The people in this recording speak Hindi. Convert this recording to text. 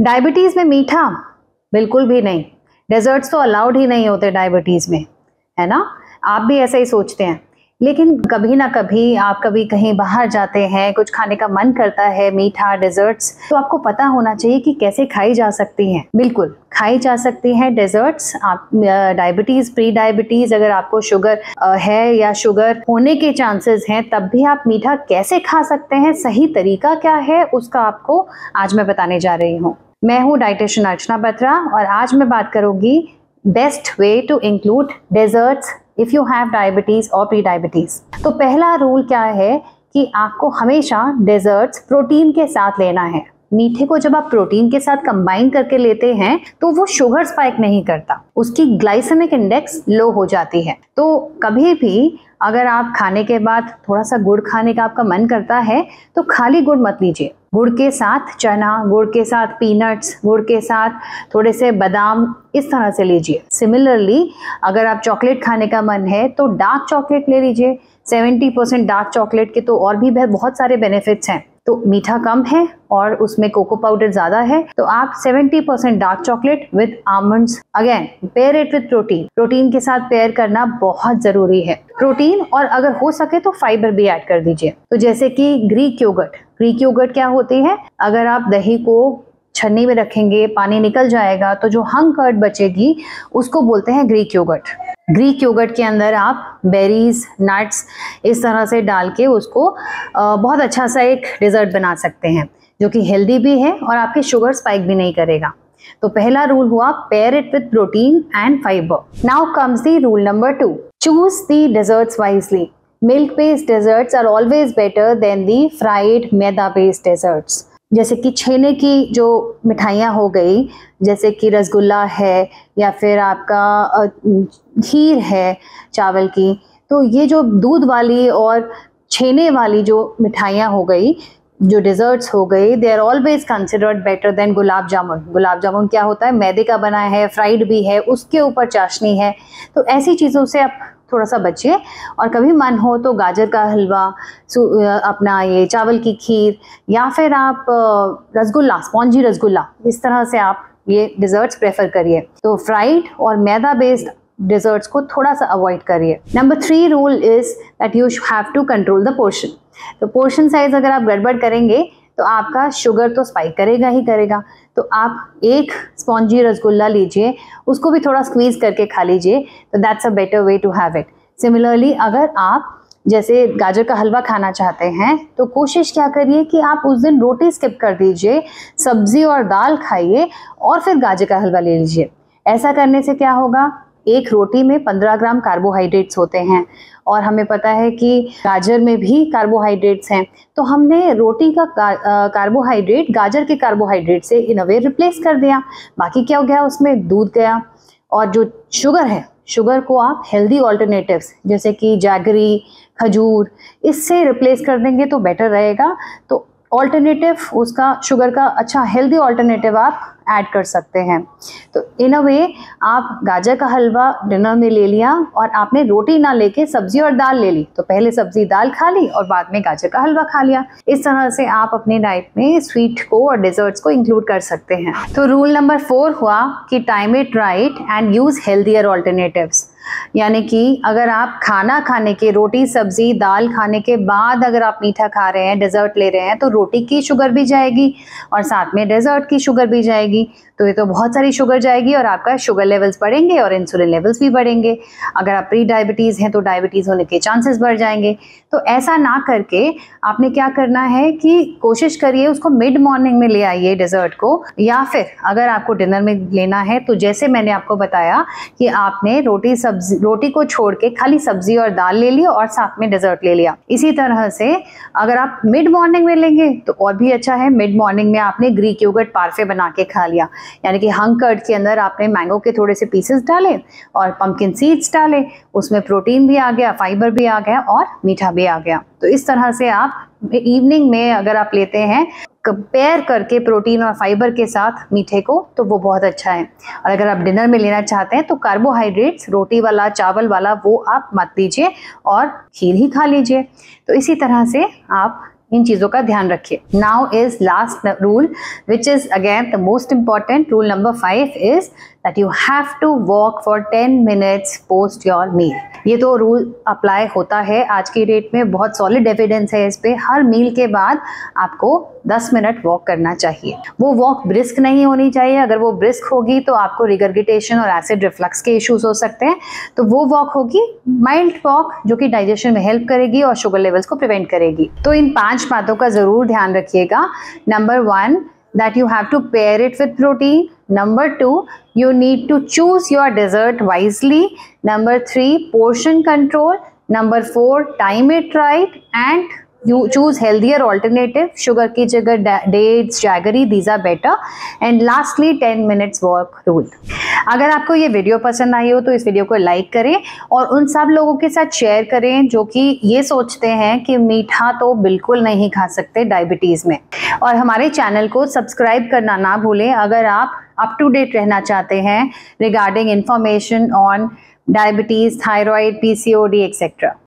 डायबिटीज में मीठा बिल्कुल भी नहीं, डेजर्ट्स तो अलाउड ही नहीं होते डायबिटीज में, है ना। आप भी ऐसा ही सोचते हैं, लेकिन कभी ना कभी आप कभी कहीं बाहर जाते हैं, कुछ खाने का मन करता है, मीठा डेजर्ट्स, तो आपको पता होना चाहिए कि कैसे खाई जा सकती हैं। बिल्कुल खाई जा सकती हैं डेजर्ट्स। आप डायबिटीज, प्री डायबिटीज, अगर आपको शुगर है या शुगर होने के चांसेस हैं, तब भी आप मीठा कैसे खा सकते हैं, सही तरीका क्या है, उसका आपको आज मैं बताने जा रही हूँ। मैं हूँ डाइटिशियन अर्चना बत्रा और आज मैं बात करूंगी best way to include desserts if you have diabetes और प्री डायबिटीज। तो पहला रूल क्या है कि आपको हमेशा डेजर्ट्स प्रोटीन के साथ लेना है। मीठे को जब आप प्रोटीन के साथ कंबाइन करके लेते हैं तो वो शुगर स्पाइक नहीं करता, उसकी ग्लाइसेमिक इंडेक्स लो हो जाती है। तो कभी भी अगर आप खाने के बाद थोड़ा सा गुड़ खाने का आपका मन करता है तो खाली गुड़ मत लीजिए, गुड़ के साथ चना, गुड़ के साथ पीनट्स, गुड़ के साथ थोड़े से बादाम, इस तरह से लीजिए। सिमिलरली अगर आप चॉकलेट खाने का मन है तो डार्क चॉकलेट ले लीजिए। 70% डार्क चॉकलेट के तो और भी बहुत सारे बेनिफिट्स हैं। तो मीठा कम है और उसमें कोको पाउडर ज्यादा है, तो आप 70% dark chocolate with almonds, again pair it with protein. Protein के साथ पेयर करना बहुत जरूरी है। प्रोटीन और अगर हो सके तो फाइबर भी ऐड कर दीजिए। तो जैसे कि ग्रीक योगर्ट। ग्रीक योगर्ट क्या होती है, अगर आप दही को छन्नी में रखेंगे, पानी निकल जाएगा, तो जो हंग कर्ड बचेगी उसको बोलते हैं ग्रीक योगर्ट। ग्रीक योगर्ट के अंदर आप बेरीज, नट्स इस तरह से डाल के उसको बहुत अच्छा सा एक डिजर्ट बना सकते हैं, जो कि हेल्दी भी है और आपके शुगर स्पाइक भी नहीं करेगा। तो पहला रूल हुआ pair it with protein and fibre. Now comes the rule number 2, choose the desserts wisely. Milk based desserts are always better than the fried maida based desserts. जैसे कि छेने की जो मिठाइयाँ हो गई, जैसे कि रसगुल्ला है या फिर आपका खीर है चावल की, तो ये जो दूध वाली और छेने वाली जो मिठाइयाँ हो गई, जो डेजर्ट्स हो गई, they are always considered better than gulab jamun. Gulab jamun क्या होता है, मैदे का बना है, फ्राइड भी है, उसके ऊपर चाशनी है। तो ऐसी चीज़ों से आप थोड़ा सा बचिए और कभी मन हो तो गाजर का हलवा, अपना ये चावल की खीर, या फिर आप रसगुल्ला, स्पॉन्जी रसगुल्ला, इस तरह से आप ये डिजर्ट्स प्रेफर करिए। तो फ्राइड और मैदा बेस्ड डिजर्ट्स को थोड़ा सा अवॉइड करिए। Number 3 rule is that you have to control the portion. तो पोर्शन साइज अगर आप गड़बड़ करेंगे तो आपका शुगर तो स्पाइक करेगा ही करेगा। तो आप एक स्पॉन्जी रसगुल्ला लीजिए, उसको भी थोड़ा स्क्वीज करके खा लीजिए, तो that's a better way to have it. Similarly अगर आप जैसे गाजर का हलवा खाना चाहते हैं तो कोशिश क्या करिए कि आप उस दिन रोटी स्किप कर दीजिए, सब्जी और दाल खाइए और फिर गाजर का हलवा ले लीजिए। ऐसा करने से क्या होगा, एक रोटी में 15 ग्राम कार्बोहाइड्रेट्स होते हैं और हमें पता है कि गाजर में भी कार्बोहाइड्रेट्स हैं। तो हमने रोटी का कार्बोहाइड्रेट गाजर के कार्बोहाइड्रेट से इन अ वे रिप्लेस कर दिया। बाकी क्या हो गया, उसमें दूध गया। और जो शुगर है, शुगर को आप हेल्दी ऑल्टरनेटिव्स जैसे कि जैगरी, खजूर, इससे रिप्लेस कर देंगे तो बेटर रहेगा। तो ऑल्टरनेटिव उसका शुगर का अच्छा हेल्दी ऑल्टरनेटिव आप ऐड कर सकते हैं। तो इन अ वे आप गाजर का हलवा डिनर में ले लिया और आपने रोटी ना लेके सब्जी और दाल ले ली, तो पहले सब्जी दाल खा ली और बाद में गाजर का हलवा खा लिया। इस तरह से आप अपनी डाइट में स्वीट को और डेजर्ट्स को इंक्लूड कर सकते हैं। तो रूल नंबर 4 हुआ कि time it right and use healthier alternatives. यानी कि अगर आप खाना खाने के, रोटी सब्जी दाल खाने के बाद अगर आप मीठा खा रहे हैं, डेजर्ट ले रहे हैं, तो रोटी की शुगर भी जाएगी और साथ में डेजर्ट की शुगर भी जाएगी। तो ये तो बहुत सारी शुगर जाएगी और आपका शुगर लेवल्स बढ़ेंगे और इंसुलिन लेवल्स भी बढ़ेंगे। अगर आप प्री डायबिटीज़ हैं तो डायबिटीज़ होने के चांसेस बढ़ जाएंगे। तो ऐसा ना करके आपने क्या करना है कि कोशिश करिए उसको मिड मॉर्निंग में ले आइए डेजर्ट को, या फिर अगर आपको डिनर में लेना है तो जैसे मैंने आपको बताया कि आपने रोटी को छोड़ के खाली सब्जी और दाल ले लिया और साथ में डेजर्ट ले लिया। इसी तरह से अगर आप मिड मॉर्निंग में लेंगे तो और भी अच्छा है। मिड मॉर्निंग में आपने ग्रीक योगर्ट पार्फे बना के खा लिया, यानी कि हंग कर्ड के अंदर आपने मैंगो के थोड़े से पीसेस डाले और पंपकिन सीड्स डाले, उसमें प्रोटीन भी आ गया, फाइबर भी आ गया और मीठा भी आ गया। तो इस तरह से आप इवनिंग में अगर आप लेते हैं कंपेयर करके प्रोटीन और फाइबर के साथ मीठे को, तो वो बहुत अच्छा है। और अगर आप डिनर में लेना चाहते हैं तो कार्बोहाइड्रेट्स रोटी वाला, चावल वाला वो आप मत लीजिए और खीर ही खा लीजिए। तो इसी तरह से आप इन चीजों का ध्यान रखिए। Now is last rule which is again the most important, rule number 5 is that you have to walk for 10 minutes post your meal। ये तो रूल अप्लाई होता है आज की डेट में, बहुत सॉलिड एविडेंस है इस पे। हर मील के बाद आपको 10 मिनट वॉक करना चाहिए। वो वॉक ब्रिस्क नहीं होनी चाहिए, अगर वो ब्रिस्क होगी तो आपको रिगर्गिटेशन और एसिड रिफ्लक्स के इश्यूज हो सकते हैं। तो वो वॉक होगी माइल्ड वॉक जो कि डाइजेशन में हेल्प करेगी और शुगर लेवल्स को प्रिवेंट करेगी। तो इन 5 बातों का जरूर ध्यान रखिएगा। Number 1, that you have to pair it with protein. Number 2, you need to choose your dessert wisely. Number 3, portion control. Number 4, time it right, and you choose healthier alternative. Sugar की जगह dates, jaggery, these are better. And lastly, 10 minutes walk rule. अगर आपको ये वीडियो पसंद आई हो तो इस वीडियो को लाइक करें और उन सब लोगों के साथ शेयर करें जो कि ये सोचते हैं कि मीठा तो बिल्कुल नहीं खा सकते डायबिटीज़ में। और हमारे चैनल को सब्सक्राइब करना ना भूलें अगर आप अप टू डेट रहना चाहते हैं regarding information on diabetes, thyroid, PCOD etcetera.